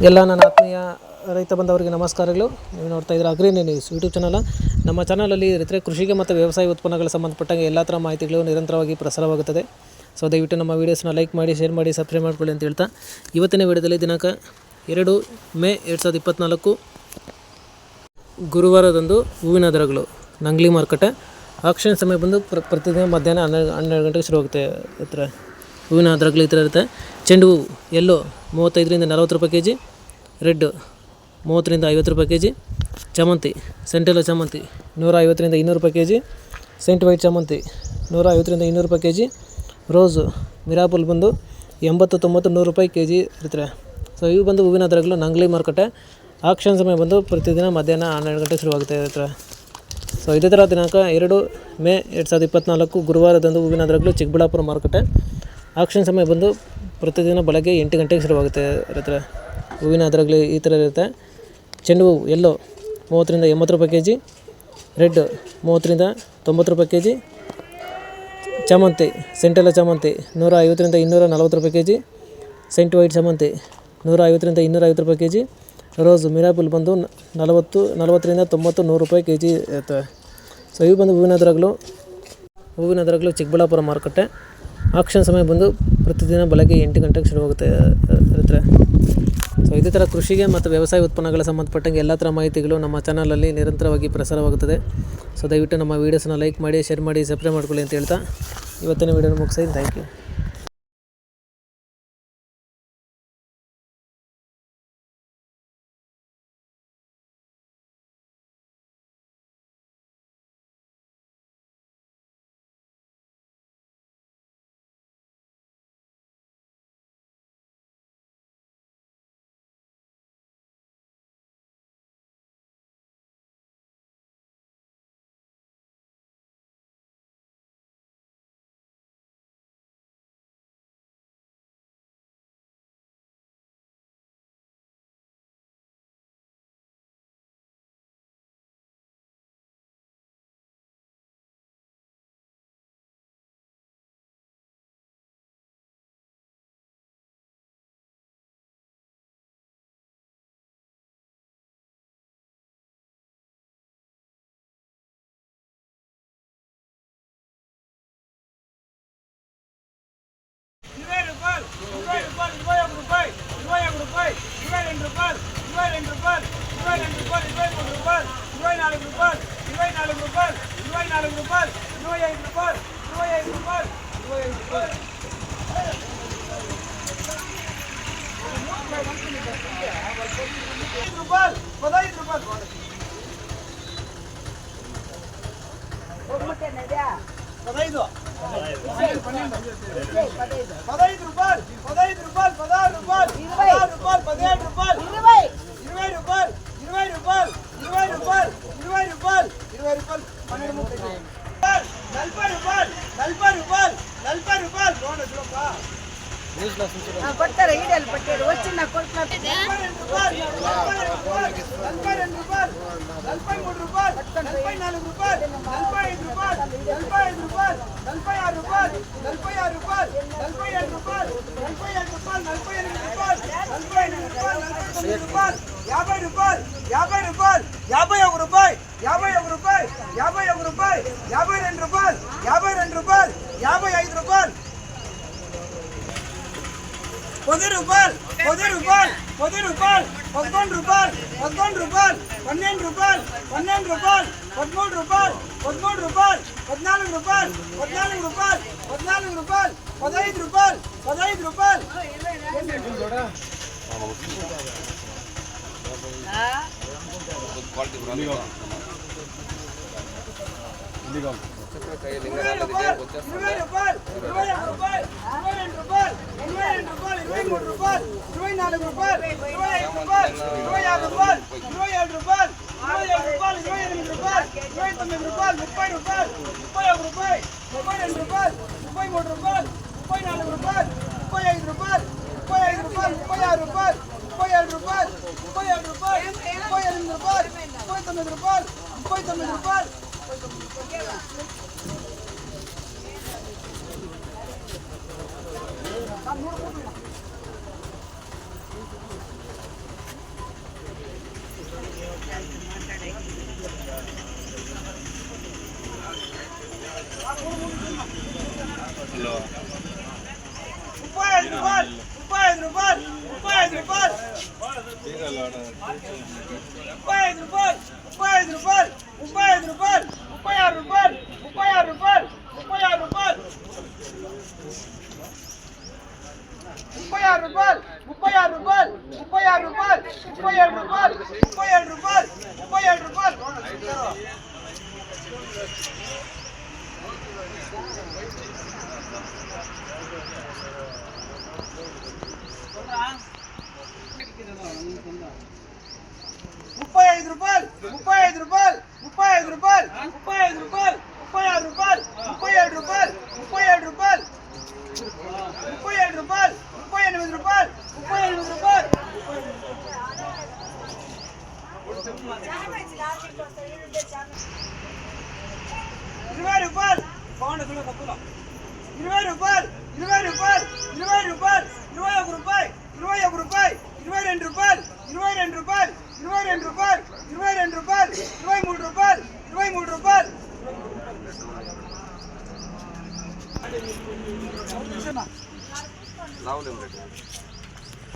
ಎಲ್ಲ ನನ್ನ ಆತ್ಮೀಯ ರೈತ ಬಂದವರಿಗೆ ನಮಸ್ಕಾರಗಳು. ನೀವು ನೋಡ್ತಾ ಇದ್ದೀರಾ ಅಗ್ರಿ ನ್ಯೂಸ್ ಯೂಟ್ಯೂಬ್ ಚಾನಲ್. ನಮ್ಮ ಚಾನಲಲ್ಲಿ ರೈತರ ಕೃಷಿಗೆ ಮತ್ತು ವ್ಯವಸಾಯ ಉತ್ಪನ್ನಗಳಿಗೆ ಸಂಬಂಧಪಟ್ಟಂಗೆ ಎಲ್ಲ ಥರ ಮಾಹಿತಿಗಳು ನಿರಂತರವಾಗಿ ಪ್ರಸಾರವಾಗುತ್ತದೆ. ಸೊ ದಯವಿಟ್ಟು ನಮ್ಮ ವೀಡಿಯೋಸ್ನ ಲೈಕ್ ಮಾಡಿ, ಶೇರ್ ಮಾಡಿ, ಸಬ್ಸ್ಕ್ರೈಬ್ ಮಾಡ್ಕೊಳ್ಳಿ ಅಂತ ಹೇಳ್ತಾ, ಇವತ್ತಿನ ವಿಡಿಯೋದಲ್ಲಿ ದಿನಾಂಕ 2 ಮೇ 2024 ಗುರುವಾರದಂದು ಹೂವಿನ ದರಗಳು ನಂಗ್ಲಿ ಮಾರುಕಟ್ಟೆ. ಆಕ್ಷನ್ ಸಮಯ ಬಂದು ಪ್ರತಿದಿನ ಮಧ್ಯಾಹ್ನ 12 ಗಂಟೆಗೆ ಶುರುವಾಗುತ್ತೆ. ಹತ್ರ ಹೂವಿನ ದರಗಳು ಈ ಥರ ಇರುತ್ತೆ. ಚೆಂಡು ಹೂವು ಎಲ್ಲೋ 35ರಿಂದ 40 ರೂಪಾಯಿ kg, ರೆಡ್ 30ರಿಂದ 50 ರೂಪಾಯಿ kg, ಚಾಮಂತಿ ಸೆಂಟೆಲ್ಲ ಚಾಮಂತಿ 150ರಿಂದ 200 ರೂಪಾಯಿ kg, ಸೆಂಟ್ ವೈಟ್ ಚಾಮಂತಿ 150ರಿಂದ 200 ರೂಪಾಯಿ kg, ರೋಸು ಮಿರಾಪುಲ್ ಬಂದು 80, 90, 100 ರೂಪಾಯಿ kg ಇರ್ತಾರೆ. ಸೊ ಇವು ಬಂದು ಹೂವಿನ ದರಗಳು ನಂಗ್ಲಿ ಮಾರುಕಟ್ಟೆ. ಆಕ್ಷನ್ ಸಮಯ ಬಂದು ಪ್ರತಿದಿನ ಮಧ್ಯಾಹ್ನ 12 ಗಂಟೆಗೆ ಶುರುವಾಗುತ್ತೆ ಇರ್ತಾರೆ. ಸೊ ಇದೇ ಥರ ದಿನಾಂಕ 2 ಮೇ 2024 ಗುರುವಾರದಂದು ಹೂವಿನ ದರಗಳು ಚಿಕ್ಕಬಳ್ಳಾಪುರ ಮಾರುಕಟ್ಟೆ. ಆಕ್ಷನ್ ಸಮಯ ಬಂದು ಪ್ರತಿದಿನ ಬೆಳಗ್ಗೆ 8 ಗಂಟೆಗೆ ಶುರುವಾಗುತ್ತೆ ಇರ್ತಾರೆ. ಹೂವಿನ ದರಗಳು ಈ ಥರ ಇರುತ್ತೆ. ಚೆಂಡು ಹೂವು ಎಲ್ಲೋ 30ರಿಂದ 80 ರೂಪಾಯಿ kg, ರೆಡ್ 30ರಿಂದ 90 ರೂಪಾಯಿ kg, ಚಾಮಂತಿ ಸೆಂಟೆಲ್ಲ ಚಾಮಂತಿ 150ರಿಂದ 240 ರೂಪಾಯಿ kg, ಸೆಂಟ್ ವೈಟ್ ಚಾಮಂತಿ 150ರಿಂದ 250 ರೂಪಾಯಿ kg, ರೋಸು ಮಿರಾಪುಲ್ ಬಂದು 40ರಿಂದ 90, 100 ರೂಪಾಯಿ kg ಇರ್ತವೆ. ಸೊ ಇವು ಬಂದು ಹೂವಿನ ದರಗಳು ಚಿಕ್ಕಬಳ್ಳಾಪುರ ಮಾರುಕಟ್ಟೆ. ಆಕ್ಷನ್ ಸಮಯ ಬಂದು ಪ್ರತಿದಿನ ಬೆಳಗ್ಗೆ 8 ಗಂಟೆಗೆ ಶುರುವಾಗುತ್ತೆ ಇರ್ತಾರೆ. ಸೊ ಇದೇ ಥರ ಕೃಷಿಗೆ ಮತ್ತು ವ್ಯವಸಾಯ ಉತ್ಪನ್ನಗಳ ಸಂಬಂಧಪಟ್ಟಂಗೆ ಎಲ್ಲ ಥರ ಮಾಹಿತಿಗಳು ನಮ್ಮ ಚಾನಲಲ್ಲಿ ನಿರಂತರವಾಗಿ ಪ್ರಸಾರವಾಗುತ್ತದೆ. ಸೊ ದಯವಿಟ್ಟು ನಮ್ಮ ವೀಡಿಯೋಸ್ನ ಲೈಕ್ ಮಾಡಿ, ಶೇರ್ ಮಾಡಿ, ಸಬ್ಸ್ಕ್ರೈಬ್ ಮಾಡ್ಕೊಳ್ಳಿ ಅಂತ ಹೇಳ್ತಾ ಇವತ್ತಿನ ವೀಡಿಯೋನ ಮುಗಿಸ್ತೀನಿ. Thank you. ಕೊಡ್ತಾರೆ ಈಡಲ್ಲಿ ಪಟ್ಟೇರು వచ్చిన ಕೊಡ್ತಾರೆ 10 రూపాయలు 11 రూపాయలు 12 రూపాయలు 13 రూపాయలు 13 రూపాయలు 12 రూపాయలు 12 రూపాయలు 13 రూపాయలు 13 రూపాయలు 14 రూపాయలు 14 రూపాయలు 14 రూపాయలు 15 రూపాయలు 15 రూపాయలు రూపాయలు 35 రూపాయలు 35 రూపాయలు 36 రూపాయలు 36 రూపాయలు 36 రూపాయలు 36 రూపాయలు 36 రూపాయలు 36 రూపాయలు 36 రూపాయలు 37 రూపాయలు 37 రూపాయలు 37 రూపాయలు 35 రూపాయలు 35 రూపాయలు 35 రూపాయలు 35 రూపాయలు 36 రూపాయలు 37 రూపాయలు 37 రూపాయలు 37 రూపాయలు 38 రూపాయలు 38 రూపాయలు 20 రూపాయలు బాగుండదు తక్కువ 20 రూపాయలు 20 రూపాయలు 20 రూపాయలు 21 రూపాయలు 21 రూపాయలు 22 రూపాయలు 22 రూపాయలు 22 రూపాయలు 22 రూపాయలు 23 రూపాయలు 23 రూపాయలు 40 రూపాయలు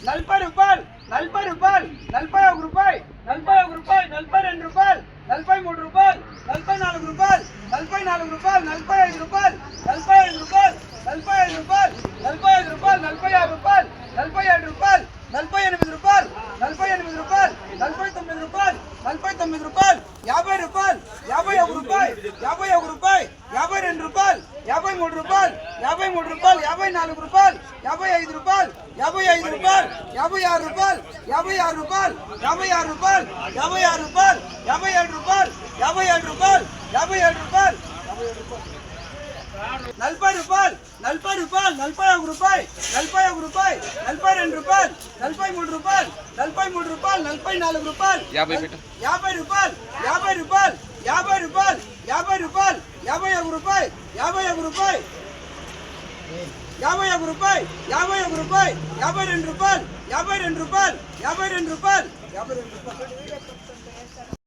40 రూపాయలు 41 రూపాయలు 41 రూపాయలు 42 రూపాయలు 43 రూపాయలు 44 రూపాయలు 44 రూపాయలు 45 రూపాయలు 45 రూపాయలు 45 రూపాయలు 45 రూపాయలు 46 రూపాయలు 47 రూపాయలు 48 రూపాయలు 48 రూపాయలు 49 రూపాయలు 49 రూపాయలు 50 రూపాయలు 51 రూపాయలు 51 రూపాయలు 52 రూపాయలు 53 రూపాయలు 53 రూపాయలు 54 రూపాయలు 55 రూపాయలు 55 రూపాయలు 56 రూపాయలు 56 రూపాయలు 56 రూపాయలు 56 రూపాయలు 57 రూపాయలు 57 రూపాయలు 57 రూపాయలు 40 రూపాయలు 40 రూపాయలు 41 రూపాయలు 41 రూపాయలు 42 రూపాయలు 43 రూపాయలు 43 రూపాయలు 44 రూపాయలు 50 రూపాయలు 50 రూపాయలు 50 రూపాయలు 50 రూపాయలు 51 రూపాయలు 51 రూపాయలు 51 రూపాయలు 51 రూపాయలు 52 రూపాయలు 52 రూపాయలు 52 రూపాయలు 52 రూపాయలు